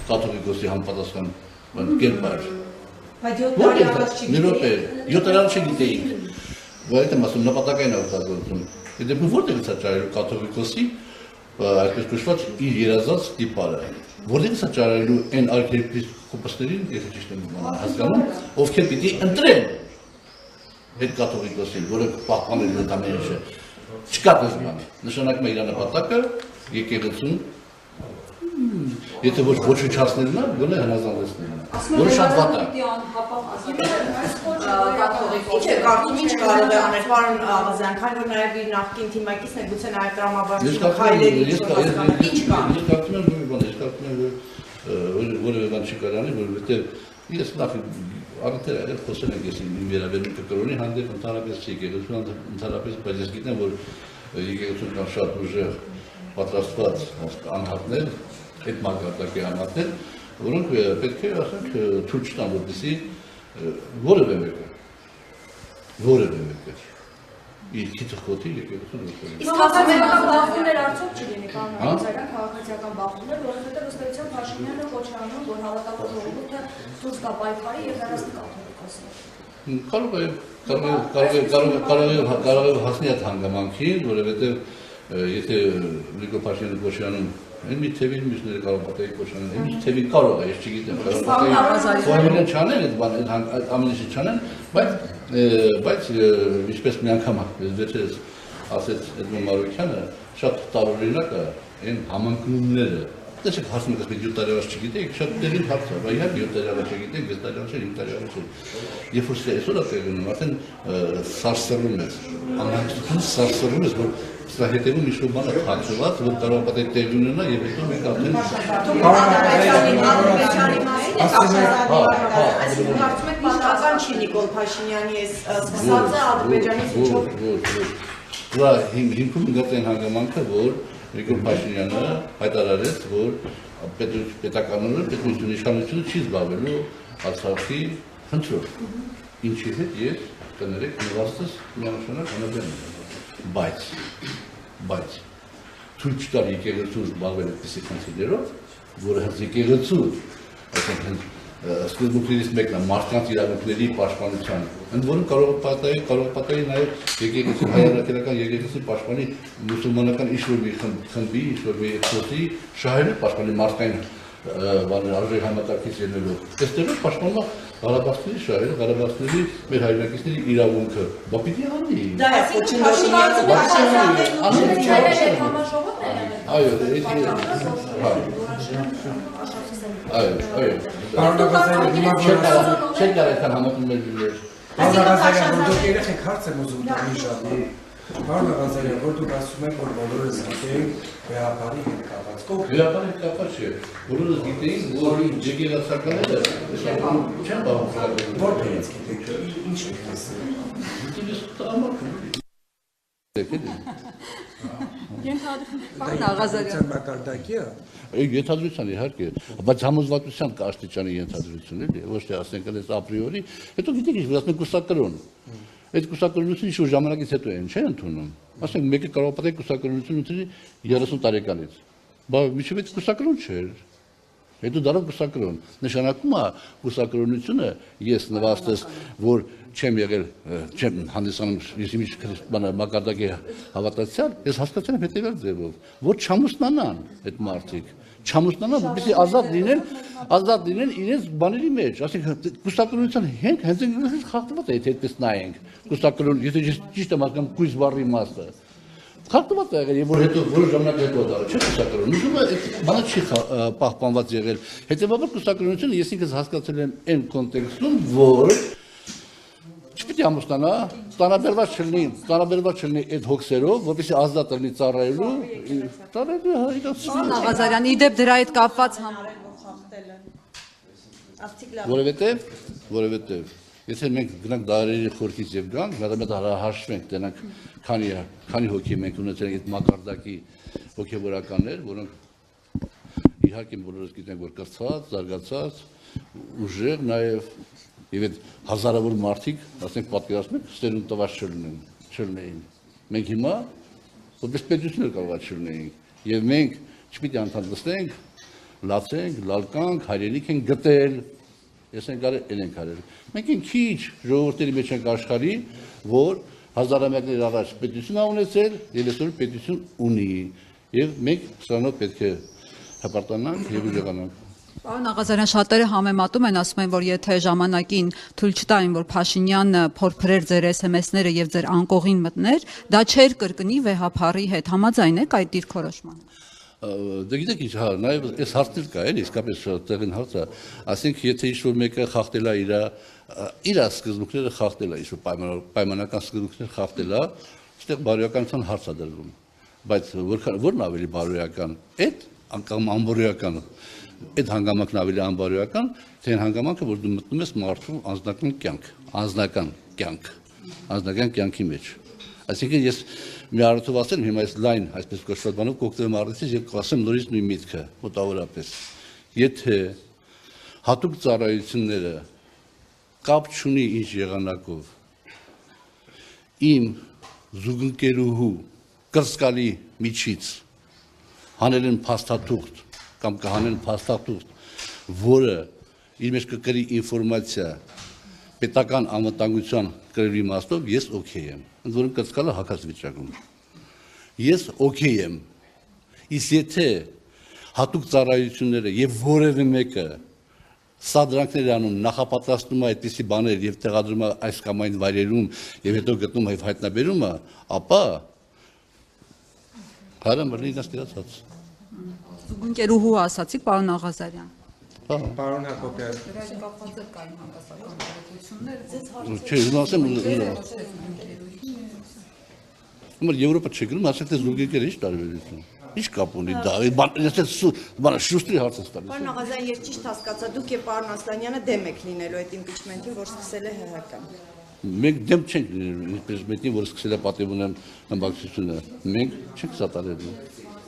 կաթողիկոսի համապատասխան կերպար։ Բայց 7 տարի առաջ չգիտեիք։ 7 տարի առաջ չգիտեիք։ Բայց եմ ասում նպատակային օգտագործում։ Դեպի որտեղից է ճարելու կաթողիկոսի այսպես կոչված իր երազած տիպարը։ Որտեղից է ճարելու այն արքիեպիսկոպոսներին, եթե ճիշտ եմ հասկանում, ովքեր պիտի ընտրեն այդ կաթողիկոսին, որը պահպանել ընդամենը չկա դժվար։ Նշանակում է իր նպատակը եկեղեցուն եթե ոչ ոչնչացնելն է, գոնե հնազանդեցնելն է, որը շատ վատ է։ Ինչ է կարծում, ինչ կարող է անել պարոն Աղազյան, քանի որ նաև իր նախկին թիմակիցն է, գուցե նաև տրամաբանություն քայլերի ինչ կարծում եմ, որևէ բան չի կարող անել, որովհետև ես նախ արդեն խոսել ենք ես իմ վերաբերյալ կրոնի հանդեպ ընդհանրապես եկեղեցու ընդհանրապես, բայց ես գիտեմ, որ եկեղեցուն կան շատ ուժեղ պատրաստված անհատներ, այդ մակարդակի անհատներ, որոնք պետք է ասենք ցույց տան, որպեսզի որևէ մեկը իր քիթը խոթի եկեղեցուն ուղղի։ Իսկ քաղաքացիական բախումներ արդյոք չլինի, պարոն Աղազարյան, քաղաքացիական բախումներ, որովհետև ըստ էության Փաշինյանը ոչ է անում, որ հավատալու ժողովուրդը դուրս գա պայքարի եւ հեռացնի կաթողիկոսին։ Կարող է հասնի այդ հանգամանքին, որովհետև եթե Նիկոլ Փաշինյանը ոչ է անում Այն մի թևին մյուսները կարող պատեի կոշանեն, այն մի թևին կարող է, ես չգիտեմ, կարող չանեն այդ բան, այդ ամենիշը չանեն, բայց ինչպես մի անգամ վերջերս ասեց Էդմոն Մարուկյանը, շատ տարօրինակ է այն համընկնումները, դες եք հասնում եք 7 տարի առաջ չգիտեք, շատ տեղին հարց է, բայց իհարկե 7 տարի առաջ չգիտեք, 6 տարի առաջ, 5 տարի առաջ։ Երբ որ այսօր է տեղնում, արդեն սարսռում ես, անհանգստություն սարսռում ես, որ սա հետևում ինչ-որ բան է խացված, որ կարող է պատահի տեղի ունենա եւ հետո մենք արդեն Կարծում եք պատահական չի Նիկոլ Փաշինյանի այս սկսածը Ադրբեջանից ինչով։ Դա հիմքում գտած այն հանգամանքը, որ Նիկոլ Փաշինյանը հայտարարեց, որ պետականորեն պետության իշխանությունը չի զբաղվելու Արցախի խնդրով։ Ինչի հետ ես կներեք նվաստս միանշանակ անաբերում եմ։ Բայց ցույց տալ եկեղեցու զբաղվել այդպիսի խնդիրներով, որը հենց եկեղեցու, այսինքն սկզբունքներից մեկն է մարդկանց իրավունքների պաշտպանության, ընդ որում կարող պատահի նաև եկեղեցու հայրենական եկեղեցու պաշտպանի մուսուլմանական ինչ-որ մի խմբի, ինչ-որ մի էթնոսի շահերը պաշտպանի մարդկային արժեք համակարգից ելնելով։ Այստեղով պաշտպանում է Ղարաբաղցիների շահերը, Ղարաբաղցիների մեր հայրենակիցների իրավունքը։ Բա պիտի անի։ Դա է Չեք կարեկան համատում մեր ջուներ։ Պարոն Աղազարյան, որ դուք երեխեք հարց եմ ուզում տանի շատ։ Պարոն Աղազարյան, որ դուք ասում եք, որ բոլորս գիտենք վեհապարի հետ կապված։ Վեհապարի հետ կապված չէ։ Բոլորս գիտենք, որ եկեղեցականները չեն բաղում։ Որտեղից գիտեք, ինչ եք ասում։ Պարոն Աղազարյան, մակարդակի է։ Ենթադրության իհարկե, բայց համոզվածության աստիճանի ենթադրություն էլի, ոչ թե ասենք այս ապրիորի, հետո գիտեք ինչ, ասենք կուսակրոն։ Այդ կուսակրոնությունը ինչ-որ ժամանակից հետո են, չեն ընդունում։ Ասենք մեկը կարող պատահի կուսակրոնություն ընդունի 30 տարեկանից։ Բայց միջև այդ կուսակրոն չէր։ Հետո դառավ կուսակրոն։ Նշանակում է կուսակրոնությունը ես նվաստես, որ չեմ եղել, չեմ հանդիսանում ես բանը մակարդակի հավատացյալ, ես հասկացել եմ հետևյալ ձևով, որ չամուսնանան այդ մարդիկ, չամուսնանան, որպեսզի ազատ լինեն իրենց բաների մեջ, ասենք կուսակրոնության հենց խախտված է, եթե այդպես նայենք, կուսակրոն, եթե ճիշտ եմ հասկանում կույս բառի մասը, խախտված է եղել, եւ որ հետո որոշ ժամանակ հետո դառը, չէ՞ կուսակրոնությունը այդ բանը չի պահպանված եղել, հետեւաբար կուսակրոնությունը ես ինքս հասկացել եմ այն կոնտեքստում, որ չպիտի ամուսնանա, ստանաբերված չլինի այդ հոգսերով, որպեսզի ազատ լինի ծառայելու, Պարոն Աղազարյան, իդեպ դրա հետ կապված որովհետև եթե մենք գնանք դարերի խորքից եւ գանք, հատամետ հաշվենք, տենանք քանի հոգի մենք ունեցել ենք այդ մակարդակի հոգեվորականներ, որոնք իհարկե բոլորս գիտենք, որ կրթված, զարգացած, ուժեղ, նաեւ եւ այդ հազարավոր մարդիկ, ասենք պատկերացնում եք, ստերուն տված չլինեին։ Մենք հիմա որպես պետություն կարող է չլինեինք եւ մենք չպիտի անդանդստենք լացենք, լալկանք, հայրենիք են գտել, ես ենք արել, են ենք արել։ Մենք են քիչ ժողովրդերի մեջ ենք աշխարհի, որ հազարամյակներ առաջ պետություն ունեցել, եւ այսօր պետություն ունի, եւ մենք սրանով պետք է հպարտանանք եւ ուժեղանանք։ Պարոն Աղազարյան, շատերը համեմատում են, ասում են, որ եթե ժամանակին թույլ չտային, որ Փաշինյանը փորփրեր ձեր SMS-ները եւ ձեր անկողին մտներ, դա չէր կրկնի վեհափառի հետ։ Համաձայն եք այդ դիրքորոշմանը։ Դե գիտեք ինչ, հա, նաև այս հարցեր կա, էլի, իսկապես տեղին հարց է, ասենք եթե ինչ-որ մեկը խախտել է իր սկզբունքները խախտել է, ինչ-որ պայմանական սկզբունքներ խախտել է, այստեղ բարոյականության հարց է դրվում, բայց որն ավելի բարոյական, այդ անգամ անբարոյականը, այդ հանգամանքն ավելի անբարոյական, թե այն հանգամանքը, որ դու մտնում ես մարդու անձնական կյանքի մեջ։ Այսինքն ես մի առիթով ասեմ, հիմա այս լայն, այսպես կոչված բանով կօգտվեմ առիթից եւ կասեմ նորից նույն միտքը, մոտավորապես։ Եթե հատուկ ծառայությունները կապ չունի ինչ եղանակով իմ զուգընկերուհու կրսկալի միջից հանել են փաստաթուղթ կամ կհանեն փաստաթուղթ, որը իր մեջ կկրի ինֆորմացիա պետական անվտանգության կրելու իմաստով, ես օքեյ եմ։ Ընդ որում կրծքալը հակած վիճակում։ Ես օքեյ եմ։ Իսկ եթե հատուկ ծառայությունները եւ որևէ մեկը սադրանքներ անում, նախապատրաստում է այդպիսի բաներ եւ տեղադրում է այս կամ այն վայրերում եւ հետո գտնում եւ հայտնաբերում է, ապա հարամրնի դաստիարացած։ Զուգընկերուհու ասացիք, պարոն Աղազարյան։ Պարոն Հակոբյան, Չէ, ասեմ, Եվրոպա չի գրում, ասեք թե զուգընկեր ինչ տարբերություն։ Ինչ կապ ունի դա, բանը շուշտրի հարց է տալիս։ Պարոն Աղազարյան, ես ճիշտ հասկացա, դուք եւ պարոն Ասլանյանը դեմ եք լինելու այդ իմպիչմենտին, որ սկսել է ՀՀԿ-ն։ Մենք դեմ չենք լինելու իմպիչմենտին, որ սկսել է պատիվ ունեմ համակցությունը։ Մենք չենք սատարելու։